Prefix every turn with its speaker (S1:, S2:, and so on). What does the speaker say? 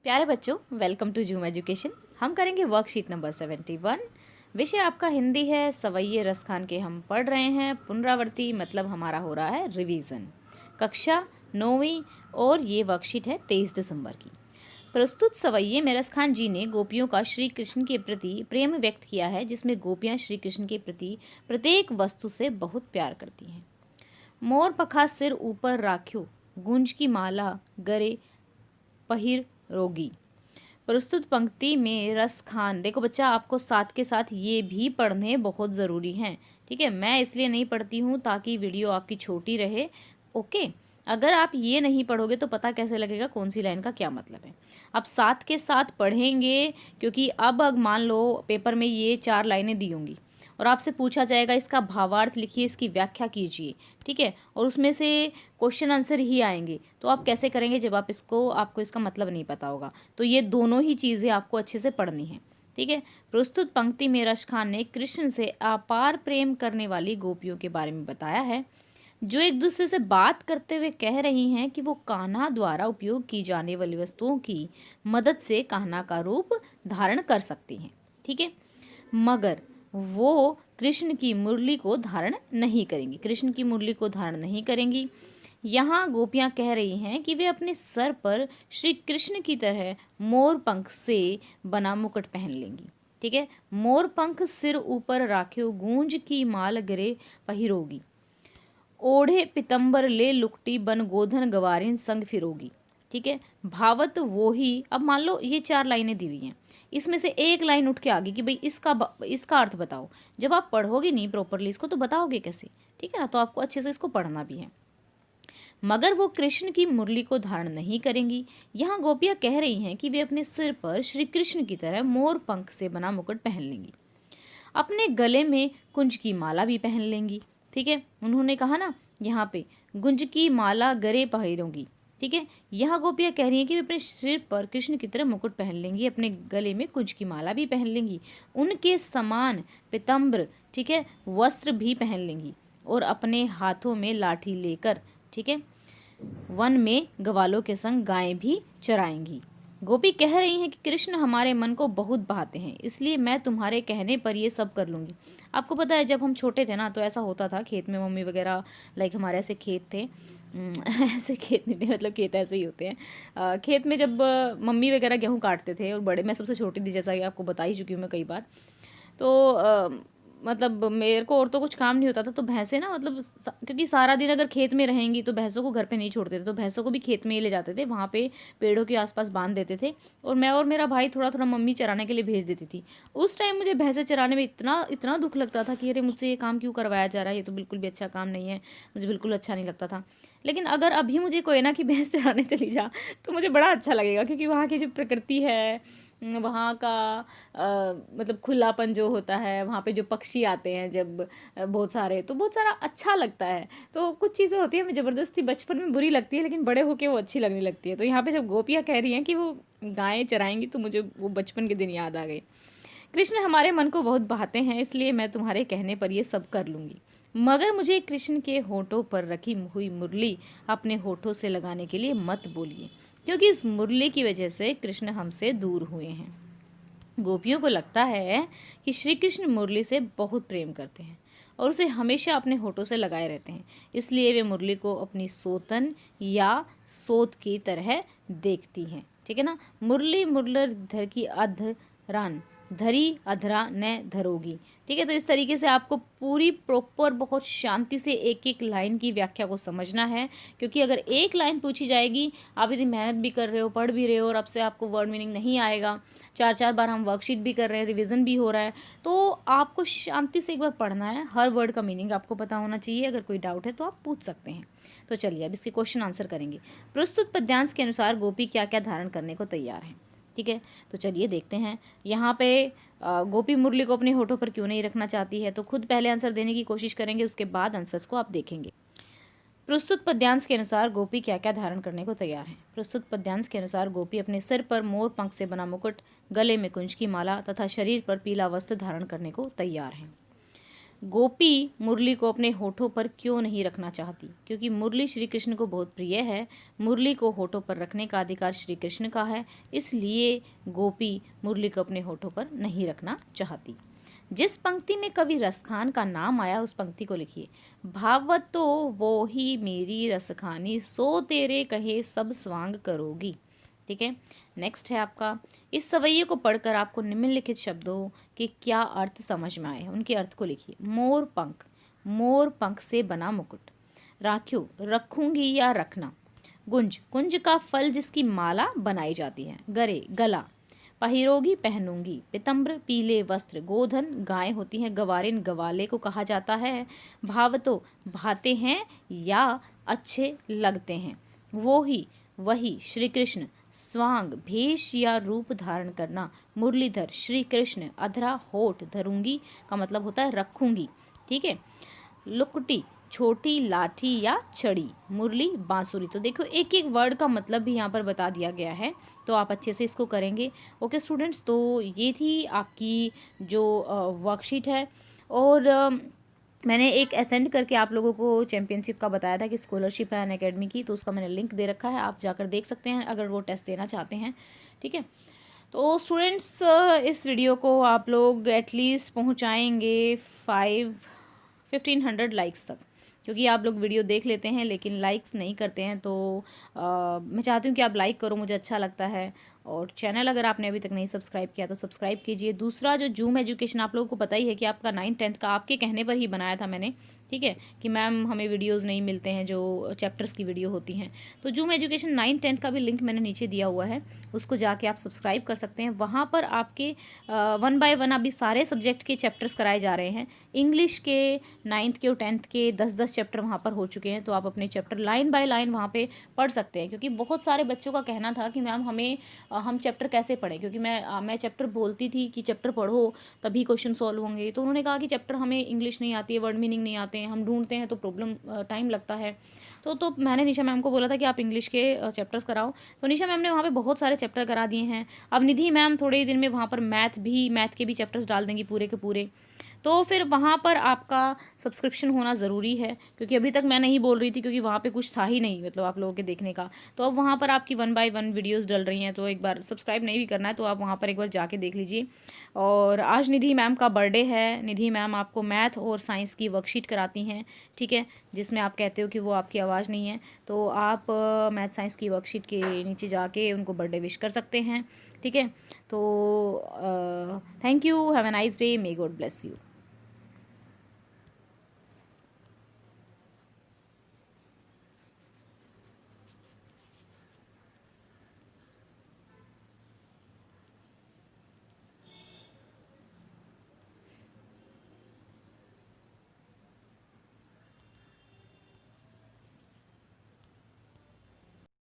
S1: प्यारे बच्चों, welcome to zoom education. हम करेंगे वर्कशीट नंबर 71। विषय आपका हिंदी है। सवैये रस खान के हम पढ़ रहे हैं पुनरावृत्ति, मतलब हमारा हो रहा है रिवीजन। कक्षा 9वीं और ये वर्कशीट है 23 दिसंबर की। प्रस्तुत सवैये में रस खान जी ने गोपियों का श्री कृष्ण के प्रति प्रेम व्यक्त किया है, जिसमें गोपियाँ श्री कृष्ण के प्रति प्रत्येक वस्तु से बहुत प्यार करती हैं। मोर पखा सिर ऊपर राख्यो, गुंज की माला गरे पहिर रोगी। प्रस्तुत पंक्ति में रस खान, देखो बच्चा, आपको साथ के साथ ये भी पढ़ने बहुत ज़रूरी हैं। ठीक है, मैं इसलिए नहीं पढ़ती हूँ ताकि वीडियो आपकी छोटी रहे। ओके, अगर आप ये नहीं पढ़ोगे तो पता कैसे लगेगा कौन सी लाइन का क्या मतलब है। आप साथ के साथ पढ़ेंगे, क्योंकि अब मान लो पेपर में ये 4 लाइनें दी होंगी और आपसे पूछा जाएगा इसका भावार्थ लिखिए, इसकी व्याख्या कीजिए। ठीक है, और उसमें से क्वेश्चन आंसर ही आएंगे, तो आप कैसे करेंगे जब आपको इसका मतलब नहीं पता होगा। तो ये दोनों ही चीज़ें आपको अच्छे से पढ़नी है। ठीक है, प्रस्तुत पंक्ति में रस खान ने कृष्ण से अपार प्रेम करने वाली गोपियों के बारे में बताया है, जो एक दूसरे से बात करते हुए कह रही हैं कि वो कान्हा द्वारा उपयोग की जाने वाली वस्तुओं की मदद से कान्हा का रूप धारण कर सकती हैं। ठीक है, मगर वो कृष्ण की मुरली को धारण नहीं करेंगी, कृष्ण की मुरली को धारण नहीं करेंगी। यहाँ गोपियाँ कह रही हैं कि वे अपने सर पर श्री कृष्ण की तरह मोर पंख से बना मुकुट पहन लेंगी। ठीक है, मोर पंख सिर ऊपर राख्यो, गूंज की माल गिरे पहिरोगी, ओढ़े पितंबर ले लुकटी बन गोधन गवारिन संग फिरोगी। ठीक है, भावत वो ही। अब मान लो ये 4 लाइनें दी हुई हैं, इसमें से एक लाइन उठ के आ गई कि भाई इसका अर्थ बताओ। जब आप पढ़ोगे नहीं प्रॉपरली इसको तो बताओगे कैसे। ठीक है ना, तो आपको अच्छे से इसको पढ़ना भी है। मगर वो कृष्ण की मुरली को धारण नहीं करेंगी। यहाँ गोपियाँ कह रही हैं कि वे अपने सिर पर श्री कृष्ण की तरह मोर पंख से बना मुकुट पहन लेंगी, अपने गले में कुंज की माला भी पहन लेंगी। ठीक है, उन्होंने कहा ना यहाँ पे गुंज की माला गरे पहिरोगी। ठीक है, यहाँ गोपियाँ कह रही हैं कि वे अपने सिर पर कृष्ण की तरह मुकुट पहन लेंगी, अपने गले में कुंज की माला भी पहन लेंगी, उनके समान पितंबर, ठीक है, वस्त्र भी पहन लेंगी और अपने हाथों में लाठी लेकर, ठीक है, वन में ग्वालों के संग गायें भी चराएंगी। गोपी कह रही हैं कि कृष्ण हमारे मन को बहुत भाते हैं, इसलिए मैं तुम्हारे कहने पर ये सब कर लूँगी। आपको पता है जब हम छोटे थे ना तो ऐसा होता था खेत में, मम्मी वगैरह, लाइक हमारे ऐसे खेत थे ऐसे खेत नहीं थे, मतलब खेत ऐसे ही होते हैं। खेत में जब मम्मी वगैरह गेहूँ काटते थे और बड़े, मैं सबसे छोटी थी जैसा कि आपको बता ही चुकी हूँ मैं कई बार। तो मतलब मेरे को और तो कुछ काम नहीं होता था, तो भैंसें ना, मतलब क्योंकि सारा दिन अगर खेत में रहेंगी तो भैंसों को घर पे नहीं छोड़ते थे, तो भैंसों को भी खेत में ही ले जाते थे, वहाँ पे पेड़ों के आसपास बांध देते थे और मैं और मेरा भाई थोड़ा थोड़ा मम्मी चराने के लिए भेज देती थी। उस टाइम मुझे भैंसें चराने में इतना इतना दुख लगता था कि अरे मुझसे ये काम क्यों करवाया जा रहा है, ये तो बिल्कुल भी अच्छा काम नहीं है, मुझे बिल्कुल अच्छा नहीं लगता था। लेकिन अगर अभी मुझे कोई ना कि भैंस चराने चली जा तो मुझे बड़ा अच्छा लगेगा, क्योंकि वहाँ की जो प्रकृति है, वहाँ का मतलब खुलापन जो होता है, वहाँ पे जो पक्षी आते हैं जब बहुत सारे, तो बहुत सारा अच्छा लगता है। तो कुछ चीज़ें होती हैं हमें ज़बरदस्ती बचपन में बुरी लगती है, लेकिन बड़े होके वो अच्छी लगने लगती है। तो यहाँ पे जब गोपियाँ कह रही हैं कि वो गायें चराएंगी तो मुझे वो बचपन के दिन याद आ गए। कृष्ण हमारे मन को बहुत भाते हैं, इसलिए मैं तुम्हारे कहने पर ये सब कर लूँगी, मगर मुझे कृष्ण के होठों पर रखी हुई मुरली अपने होठों से लगाने के लिए मत बोलिए, क्योंकि इस मुरली की वजह से कृष्ण हमसे दूर हुए हैं। गोपियों को लगता है कि श्री कृष्ण मुरली से बहुत प्रेम करते हैं और उसे हमेशा अपने होठों से लगाए रहते हैं, इसलिए वे मुरली को अपनी सोतन या सोत की तरह देखती हैं। ठीक है ना, मुरली मुरलर धर की अधरान धरी अधरा न धरोगी। ठीक है, तो इस तरीके से आपको पूरी प्रॉपर बहुत शांति से एक एक लाइन की व्याख्या को समझना है, क्योंकि अगर एक लाइन पूछी जाएगी, आप यदि मेहनत भी कर रहे हो, पढ़ भी रहे हो और अब से आपको वर्ड मीनिंग नहीं आएगा, 4 बार हम वर्कशीट भी कर रहे हैं, रिवीजन भी हो रहा है, तो आपको शांति से एक बार पढ़ना है, हर वर्ड का मीनिंग आपको पता होना चाहिए। अगर कोई डाउट है तो आप पूछ सकते हैं। तो चलिए अब इसके क्वेश्चन आंसर करेंगे। प्रस्तुत पद्यांश के अनुसार गोपी क्या क्या धारण करने को तैयार है। ठीक है, तो चलिए देखते हैं। यहाँ पे गोपी मुरली को अपने होठों पर क्यों नहीं रखना चाहती है, तो खुद पहले आंसर देने की कोशिश करेंगे, उसके बाद आंसर्स को आप देखेंगे। प्रस्तुत पद्यांश के अनुसार गोपी क्या क्या धारण करने को तैयार है। प्रस्तुत पद्यांश के अनुसार गोपी अपने सिर पर मोर पंख से बना मुकुट, गले में कुंज की माला तथा शरीर पर पीला वस्त्र धारण करने को तैयार है। गोपी मुरली को अपने होठों पर क्यों नहीं रखना चाहती? क्योंकि मुरली श्री कृष्ण को बहुत प्रिय है। मुरली को होठों पर रखने का अधिकार श्री कृष्ण का है, इसलिए गोपी मुरली को अपने होठों पर नहीं रखना चाहती। जिस पंक्ति में कवि रसखान का नाम आया उस पंक्ति को लिखिए। भावत तो वो ही मेरी रसखानी, सो तेरे कहे सब स्वांग करोगी। ठीक है। नेक्स्ट है आपका, इस सवैये को पढ़कर आपको निम्नलिखित शब्दों के क्या अर्थ समझ में आए, उनके अर्थ को लिखिए। मोर पंख, मोर पंख से बना मुकुट। राख्यो, रखूंगी या रखना। गुंज, कुंज का फल जिसकी माला बनाई जाती है। गरे, गला। पहिरोगी, पहनूंगी। पितंबर, पीले वस्त्र। गोधन, गाय होती हैं। गवारिन, गवाले को कहा जाता है। भावतो, भाते हैं या अच्छे लगते हैं। वो ही, वही। श्री कृष्ण, स्वांग, भेष या रूप धारण करना। मुरलीधर, श्री कृष्ण। अधरा, होठ। धरूंगी का मतलब होता है रखूंगी। ठीक है। लुकटी, छोटी लाठी या छड़ी। मुरली, बांसुरी। तो देखो एक एक वर्ड का मतलब भी यहाँ पर बता दिया गया है, तो आप अच्छे से इसको करेंगे। ओके स्टूडेंट्स, तो ये थी आपकी जो वर्कशीट है। और मैंने एक असेंड करके आप लोगों को चैम्पियनशिप का बताया था कि स्कॉलरशिप है अनअकैडमी की, तो उसका मैंने लिंक दे रखा है, आप जाकर देख सकते हैं अगर वो टेस्ट देना चाहते हैं। ठीक है। तो स्टूडेंट्स इस वीडियो को आप लोग एटलीस्ट पहुंचाएंगे 1500 लाइक्स तक, क्योंकि आप लोग वीडियो देख लेते हैं लेकिन लाइक्स नहीं करते हैं। तो मैं चाहती हूँ कि आप लाइक करो, मुझे अच्छा लगता है। और चैनल अगर आपने अभी तक नहीं सब्सक्राइब किया तो सब्सक्राइब कीजिए। दूसरा जो जूम एजुकेशन, आप लोगों को पता ही है कि आपका 9th-10th का आपके कहने पर ही बनाया था मैंने। ठीक है, कि मैम हमें वीडियोज़ नहीं मिलते हैं जो चैप्टर्स की वीडियो होती हैं, तो जूम एजुकेशन 9th-10th का भी लिंक मैंने नीचे दिया हुआ है, उसको जाके आप सब्सक्राइब कर सकते हैं। वहाँ पर आपके 1 बाय 1 अभी सारे सब्जेक्ट के चैप्टर्स कराए जा रहे हैं। इंग्लिश के 9th के और 10th के 10-10 चैप्टर वहाँ पर हो चुके हैं, तो आप अपने चैप्टर लाइन बाय लाइन वहाँ पे पढ़ सकते हैं। क्योंकि बहुत सारे बच्चों का कहना था कि मैम हमें हम चैप्टर कैसे पढ़ें, क्योंकि मैं चैप्टर बोलती थी कि चैप्टर पढ़ो तभी क्वेश्चन सॉल्व होंगे। तो उन्होंने कहा कि चैप्टर हमें इंग्लिश नहीं आती है, वर्ड मीनिंग नहीं आते हैं, हम ढूंढते हैं तो प्रॉब्लम टाइम लगता है। तो मैंने निशा मैम को बोला था कि आप इंग्लिश के चैप्टर्स कराओ, तो निशा मैम ने वहाँ पे बहुत सारे चैप्टर करा दिए हैं। अब निधि मैम थोड़े ही दिन में वहाँ पर मैथ के भी चैप्टर्स डाल देंगी पूरे के पूरे। तो फिर वहाँ पर आपका सब्सक्रिप्शन होना ज़रूरी है, क्योंकि अभी तक मैं नहीं बोल रही थी क्योंकि वहाँ पे कुछ था ही नहीं, मतलब आप लोगों के देखने का। तो अब वहाँ पर आपकी 1 बाय 1 वीडियोस डल रही हैं, तो एक बार सब्सक्राइब नहीं भी करना है तो आप वहाँ पर एक बार जाके देख लीजिए। और आज निधि मैम का बर्थडे है। निधि मैम आपको मैथ और साइंस की वर्कशीट कराती हैं, ठीक है, जिसमें आप कहते हो कि वो आपकी आवाज़ नहीं है, तो आप मैथ साइंस की वर्कशीट के नीचे जाके उनको बर्थडे विश कर सकते हैं। ठीक है। तो thank you, have a nice day, may God bless you.